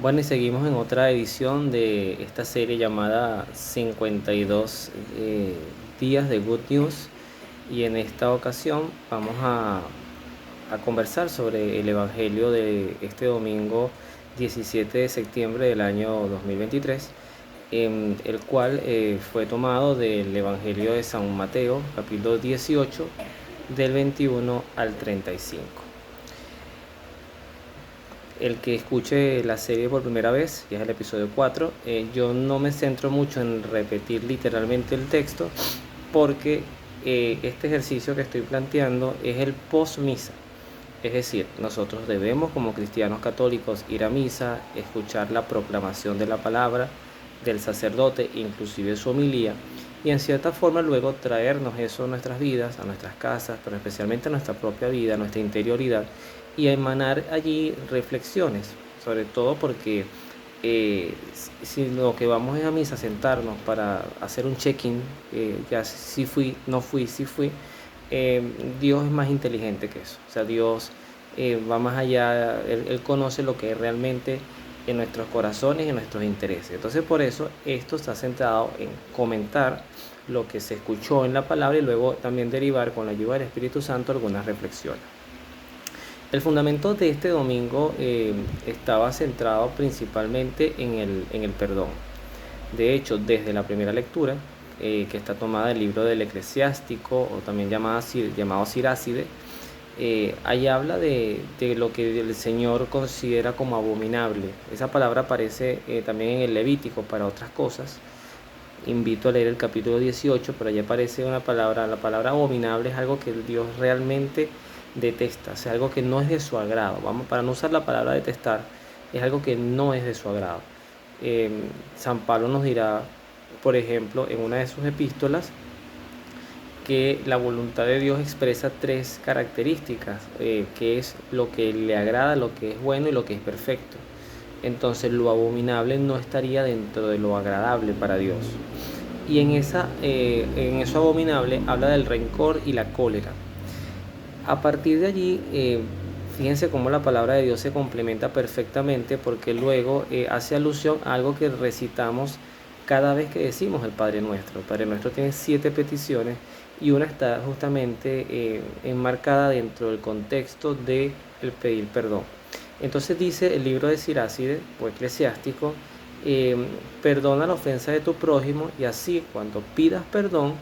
Bueno, y seguimos en otra edición de esta serie llamada 52 días de Good News, y en esta ocasión vamos a conversar sobre el Evangelio de este domingo 17 de septiembre del año 2023, el cual fue tomado del Evangelio de San Mateo, capítulo 18, del 21 al 35. El que escuche la serie por primera vez, ya es el episodio 4, yo no me centro mucho en repetir literalmente el texto, porque este ejercicio que estoy planteando es el post-misa. Es decir, nosotros debemos como cristianos católicos ir a misa, escuchar la proclamación de la palabra del sacerdote, inclusive su homilía, y en cierta forma luego traernos eso a nuestras vidas, a nuestras casas, pero especialmente a nuestra propia vida, a nuestra interioridad, y a emanar allí reflexiones, sobre todo porque si lo que vamos es a misa, sentarnos para hacer un check-in, ya si fui, no fui, si fui, eh, Dios es más inteligente que eso. O sea, Dios va más allá, él conoce lo que es realmente en nuestros corazones y en nuestros intereses. Entonces, por eso esto está centrado en comentar lo que se escuchó en la palabra y luego también derivar con la ayuda del Espíritu Santo algunas reflexiones. El fundamento de este domingo estaba centrado principalmente en el perdón. De hecho, desde la primera lectura, que está tomada del libro del Eclesiástico, o también llamado Siráside, ahí habla de lo que el Señor considera como abominable. Esa palabra aparece también en el Levítico para otras cosas. Invito a leer el capítulo 18, pero allí aparece una palabra. La palabra abominable es algo que Dios realmente detesta, o sea, algo que no es de su agrado. Vamos, para no usar la palabra detestar, es algo que no es de su agrado. Eh, San Pablo nos dirá, por ejemplo, en una de sus epístolas, que la voluntad de Dios expresa tres características, que es lo que le agrada, lo que es bueno y lo que es perfecto. Entonces lo abominable no estaría dentro de lo agradable para Dios. Y en eso abominable habla del rencor y la cólera. A partir de allí, fíjense cómo la palabra de Dios se complementa perfectamente, porque luego hace alusión a algo que recitamos cada vez que decimos el Padre Nuestro. El Padre Nuestro tiene 7 peticiones y una está justamente enmarcada dentro del contexto de el pedir perdón. Entonces dice el libro de Siráside o Eclesiástico, eh, perdona la ofensa de tu prójimo, y así cuando pidas perdón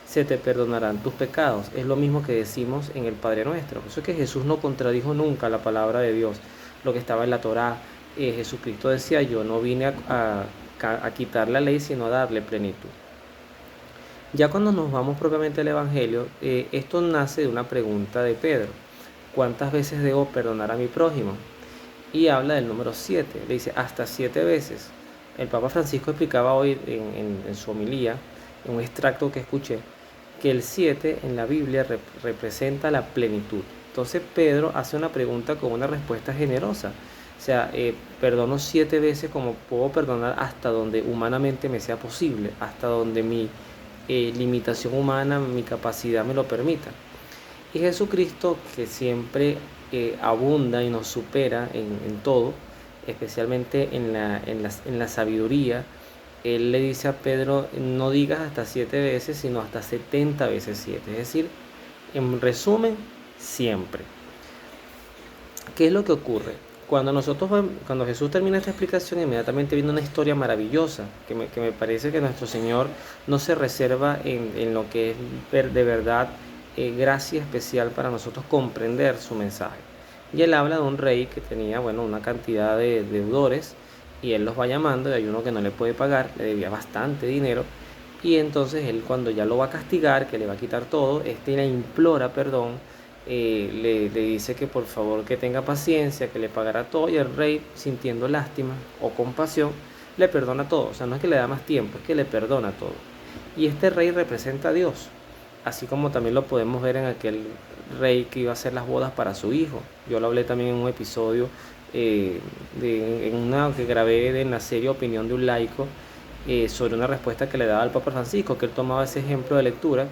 se te perdonarán tus pecados. Es lo mismo que decimos en el Padre Nuestro. Por eso es que Jesús no contradijo nunca la palabra de Dios, lo que estaba en la Torá. Jesucristo decía, yo no vine a quitar la ley, sino a darle plenitud. Ya cuando nos vamos propiamente al Evangelio, esto nace de una pregunta de Pedro: ¿cuántas veces debo perdonar a mi prójimo? Y habla del número 7, le dice hasta 7 veces. El Papa Francisco explicaba hoy en su homilía, en un extracto que escuché, que el 7 en la Biblia representa la plenitud. Entonces Pedro hace una pregunta con una respuesta generosa. O sea, perdono 7 veces como puedo perdonar hasta donde humanamente me sea posible, hasta donde mi limitación humana, mi capacidad me lo permita. Y Jesucristo, que siempre abunda y nos supera en todo, especialmente en la sabiduría, él le dice a Pedro, no digas hasta 7 veces, sino hasta 70 veces 7. Es decir, en resumen, siempre. ¿Qué es lo que ocurre? Cuando Jesús termina esta explicación, inmediatamente viene una historia maravillosa, que me parece que nuestro Señor no se reserva en lo que es de verdad gracia especial para nosotros comprender su mensaje. Y él habla de un rey que tenía, bueno, una cantidad de deudores, y él los va llamando, y hay uno que no le puede pagar, le debía bastante dinero, y entonces él, cuando ya lo va a castigar, que le va a quitar todo, le implora perdón, le dice que por favor que tenga paciencia, que le pagará todo, y el rey, sintiendo lástima o compasión, le perdona todo. O sea, no es que le da más tiempo, es que le perdona todo. Y este rey representa a Dios, así como también lo podemos ver en aquel rey que iba a hacer las bodas para su hijo. Yo lo hablé también en un episodio, en una que grabé en la serie Opinión de un laico, sobre una respuesta que le daba al Papa Francisco, que él tomaba ese ejemplo de lectura.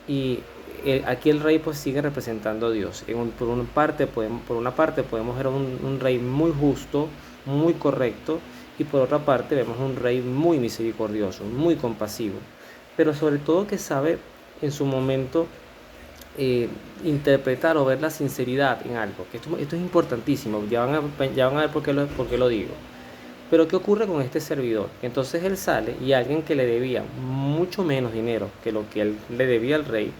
Y aquí el rey pues sigue representando a Dios. Por una parte podemos ver un rey muy justo, muy correcto, y por otra parte vemos un rey muy misericordioso, muy compasivo, pero sobre todo que sabe en su momento eh, interpretar o ver la sinceridad en algo, que esto es importantísimo, ya van a ver por qué lo digo. Pero ¿qué ocurre con este servidor? Entonces él sale y alguien que le debía mucho menos dinero que lo que él le debía al rey,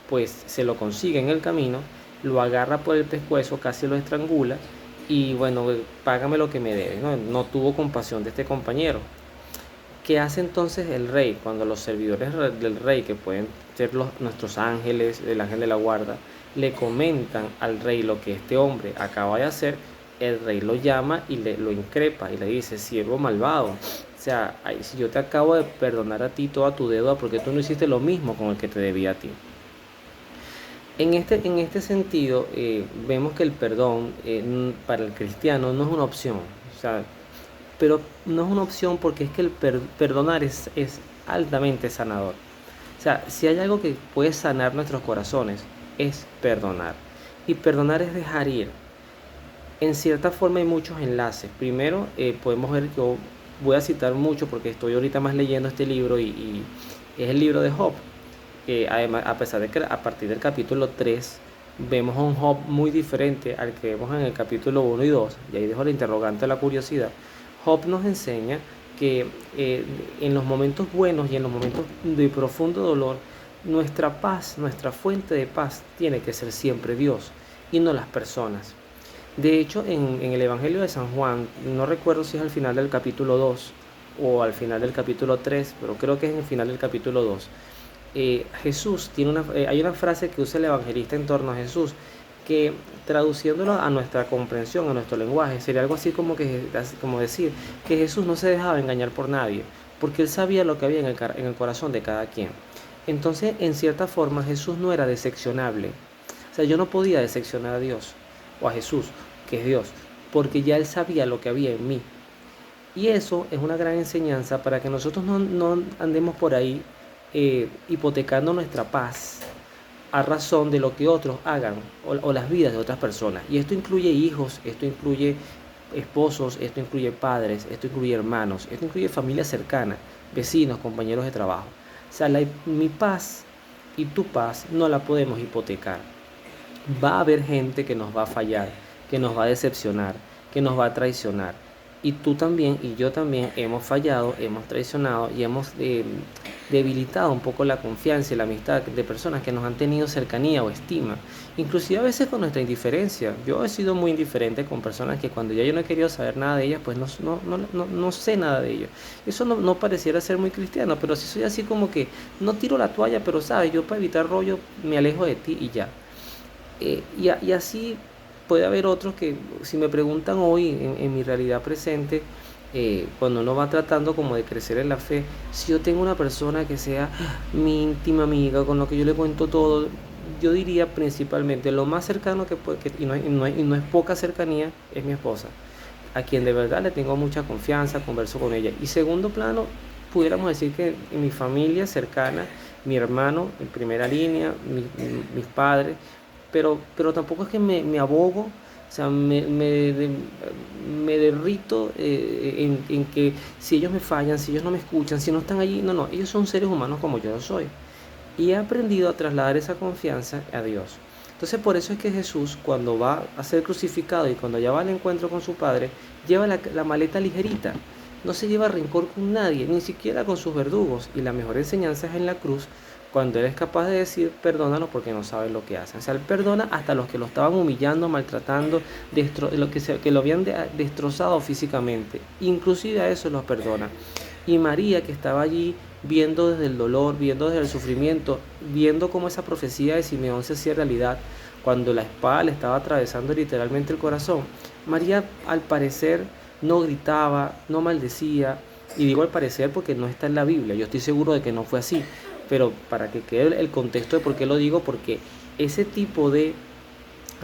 pues se lo consigue en el camino, lo agarra por el pescuezo, casi lo estrangula y bueno, págame lo que me debe. No tuvo compasión de este compañero. ¿Qué hace entonces el rey cuando los servidores del rey, que pueden ser nuestros ángeles, el ángel de la guarda, le comentan al rey lo que este hombre acaba de hacer? El rey lo llama y lo increpa y le dice: siervo malvado, o sea, si yo te acabo de perdonar a ti toda tu deuda, ¿porque tú no hiciste lo mismo con el que te debía a ti? En este sentido, vemos que el perdón para el cristiano no es una opción, o sea, pero no es una opción porque es que el perdonar es altamente sanador. O sea, si hay algo que puede sanar nuestros corazones, es perdonar. Y perdonar es dejar ir. En cierta forma hay muchos enlaces. Primero, podemos ver, yo voy a citar mucho porque estoy ahorita más leyendo este libro y es el libro de Job. Además, a pesar de que a partir del capítulo 3 vemos a un Job muy diferente al que vemos en el capítulo 1 y 2, y ahí dejo la interrogante a la curiosidad. Job nos enseña que en los momentos buenos y en los momentos de profundo dolor, nuestra paz, nuestra fuente de paz tiene que ser siempre Dios y no las personas. De hecho, en el Evangelio de San Juan, no recuerdo si es al final del capítulo 2 o al final del capítulo 3, pero creo que es en el final del capítulo 2. Jesús tiene hay una frase que usa el evangelista en torno a Jesús, que traduciéndolo a nuestra comprensión, a nuestro lenguaje, sería algo así como decir que Jesús no se dejaba engañar por nadie, porque él sabía lo que había en el corazón de cada quien. Entonces, en cierta forma, Jesús no era decepcionable. O sea, yo no podía decepcionar a Dios o a Jesús, que es Dios, porque ya él sabía lo que había en mí. Y eso es una gran enseñanza para que nosotros no andemos por ahí hipotecando nuestra paz a razón de lo que otros hagan o las vidas de otras personas. Y esto incluye hijos, esto incluye esposos, esto incluye padres, esto incluye hermanos, esto incluye familia cercana, vecinos, compañeros de trabajo. O sea, mi paz y tu paz no la podemos hipotecar. Va a haber gente que nos va a fallar, que nos va a decepcionar, que nos va a traicionar. Y tú también y yo también hemos fallado, hemos traicionado y hemos debilitado un poco la confianza y la amistad de personas que nos han tenido cercanía o estima, inclusive a veces con nuestra indiferencia. Yo he sido muy indiferente con personas que cuando ya yo no he querido saber nada de ellas, pues no sé nada de ellos. Eso no pareciera ser muy cristiano, pero si soy así como que no tiro la toalla, pero sabes, yo para evitar rollo me alejo de ti y ya. Y así puede haber otros que, si me preguntan hoy en mi realidad presente, cuando uno va tratando como de crecer en la fe, si yo tengo una persona que sea mi íntima amiga, con lo que yo le cuento todo, yo diría principalmente lo más cercano y no es poca cercanía, es mi esposa, a quien de verdad le tengo mucha confianza, converso con ella. Y segundo plano, pudiéramos decir que en mi familia cercana, mi hermano en primera línea, mis padres, pero tampoco es que me abogo, o sea, me derrito en que si ellos me fallan, si ellos no me escuchan, si no están allí, no, ellos son seres humanos como yo lo soy. Y he aprendido a trasladar esa confianza a Dios. Entonces por eso es que Jesús, cuando va a ser crucificado y cuando ya va al encuentro con su Padre, lleva la maleta ligerita. No se lleva rencor con nadie, ni siquiera con sus verdugos. Y la mejor enseñanza es en la cruz, cuando Él es capaz de decir: perdónalos porque no saben lo que hacen. O sea, Él perdona hasta los que lo estaban humillando, maltratando, que lo habían destrozado físicamente. Inclusive a eso los perdona. Y María, que estaba allí viendo desde el dolor, viendo desde el sufrimiento, viendo cómo esa profecía de Simeón se hacía realidad, cuando la espada le estaba atravesando literalmente el corazón, María al parecer no gritaba, no maldecía, y digo al parecer porque no está en la Biblia, yo estoy seguro de que no fue así, pero para que quede el contexto de por qué lo digo, porque ese tipo de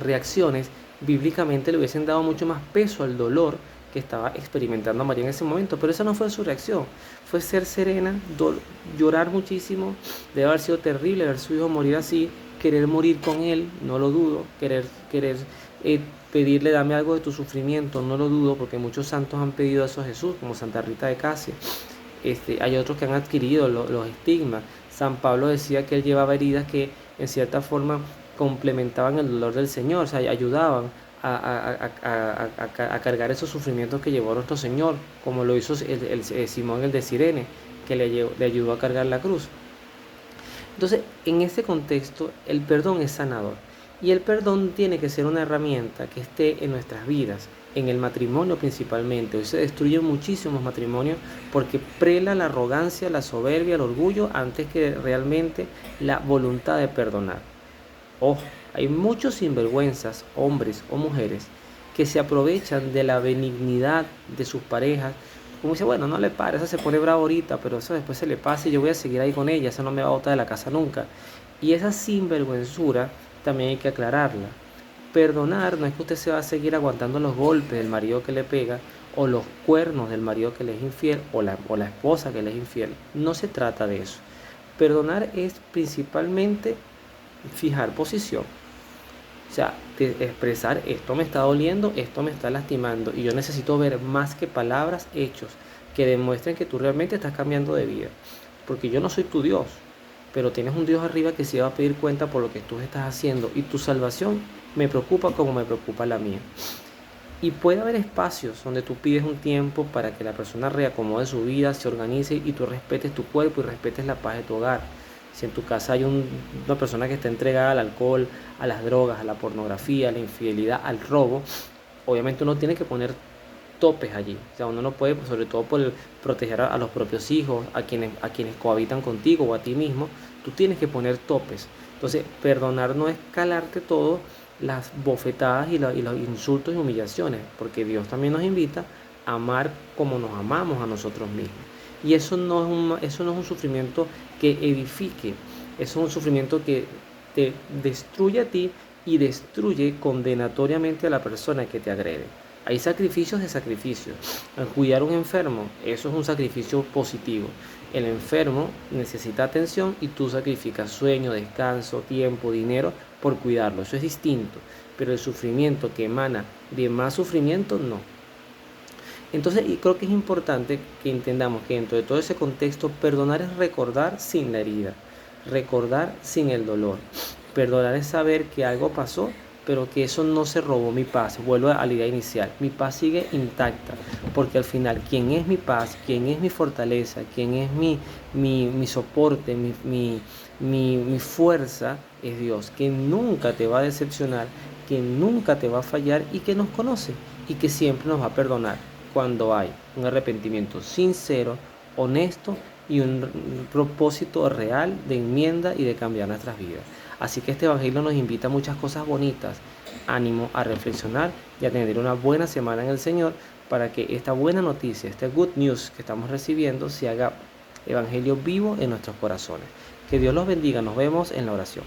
reacciones bíblicamente le hubiesen dado mucho más peso al dolor que estaba experimentando María en ese momento, pero esa no fue su reacción, fue ser serena, llorar muchísimo, debe haber sido terrible ver a su hijo morir así, querer morir con él, no lo dudo, querer pedirle dame algo de tu sufrimiento, no lo dudo, porque muchos santos han pedido eso a Jesús, como Santa Rita de Casia. Hay otros que han adquirido los estigmas. San Pablo decía que él llevaba heridas que en cierta forma complementaban el dolor del Señor, o sea, ayudaban a cargar esos sufrimientos que llevó nuestro Señor, como lo hizo Simón el de Cirene, que le ayudó a cargar la cruz. Entonces, en este contexto, el perdón es sanador. Y el perdón tiene que ser una herramienta que esté en nuestras vidas, en el matrimonio principalmente. Hoy se destruyen muchísimos matrimonios porque prela la arrogancia, la soberbia, el orgullo antes que realmente la voluntad de perdonar. Ojo, hay muchos sinvergüenzas, hombres o mujeres, que se aprovechan de la benignidad de sus parejas. Como dice, bueno, no le pare, esa se pone brava ahorita, pero eso después se le pasa y yo voy a seguir ahí con ella, esa no me va a botar de la casa nunca. Y esa sinvergüenzura también hay que aclararla. Perdonar no es que usted se va a seguir aguantando los golpes del marido que le pega, o los cuernos del marido que le es infiel, o la esposa que le es infiel. No se trata de eso. Perdonar es principalmente fijar posición. O sea, expresar esto me está doliendo, esto me está lastimando y yo necesito ver más que palabras, hechos que demuestren que tú realmente estás cambiando de vida. Porque yo no soy tu Dios, pero tienes un Dios arriba que sí va a pedir cuenta por lo que tú estás haciendo y tu salvación me preocupa como me preocupa la mía. Y puede haber espacios donde tú pides un tiempo para que la persona reacomode su vida, se organice y tú respetes tu cuerpo y respetes la paz de tu hogar. Si en tu casa hay una persona que está entregada al alcohol, a las drogas, a la pornografía, a la infidelidad, al robo, obviamente uno tiene que poner topes allí. O sea, uno no puede, sobre todo por proteger a los propios hijos, a quienes cohabitan contigo o a ti mismo, tú tienes que poner topes. Entonces, perdonar no es calarte todo las bofetadas y los insultos y humillaciones, porque Dios también nos invita a amar como nos amamos a nosotros mismos. Y eso no es un sufrimiento que edifique, eso es un sufrimiento que te destruye a ti y destruye condenatoriamente a la persona que te agrede. Hay sacrificios de sacrificios. Al cuidar a un enfermo, eso es un sacrificio positivo. El enfermo necesita atención y tú sacrificas sueño, descanso, tiempo, dinero por cuidarlo. Eso es distinto. Pero el sufrimiento que emana de más sufrimiento, no. Entonces, y creo que es importante que entendamos que dentro de todo ese contexto, perdonar es recordar sin la herida, recordar sin el dolor. Perdonar es saber que algo pasó, pero que eso no se robó mi paz. Vuelvo a la idea inicial. Mi paz sigue intacta, porque al final, quien es mi paz, quien es mi fortaleza, quien es mi soporte, mi fuerza, es Dios, que nunca te va a decepcionar, que nunca te va a fallar y que nos conoce y que siempre nos va a perdonar cuando hay un arrepentimiento sincero, honesto y un propósito real de enmienda y de cambiar nuestras vidas. Así que este evangelio nos invita a muchas cosas bonitas. Ánimo a reflexionar y a tener una buena semana en el Señor para que esta buena noticia, este good news que estamos recibiendo, se haga evangelio vivo en nuestros corazones. Que Dios los bendiga. Nos vemos en la oración.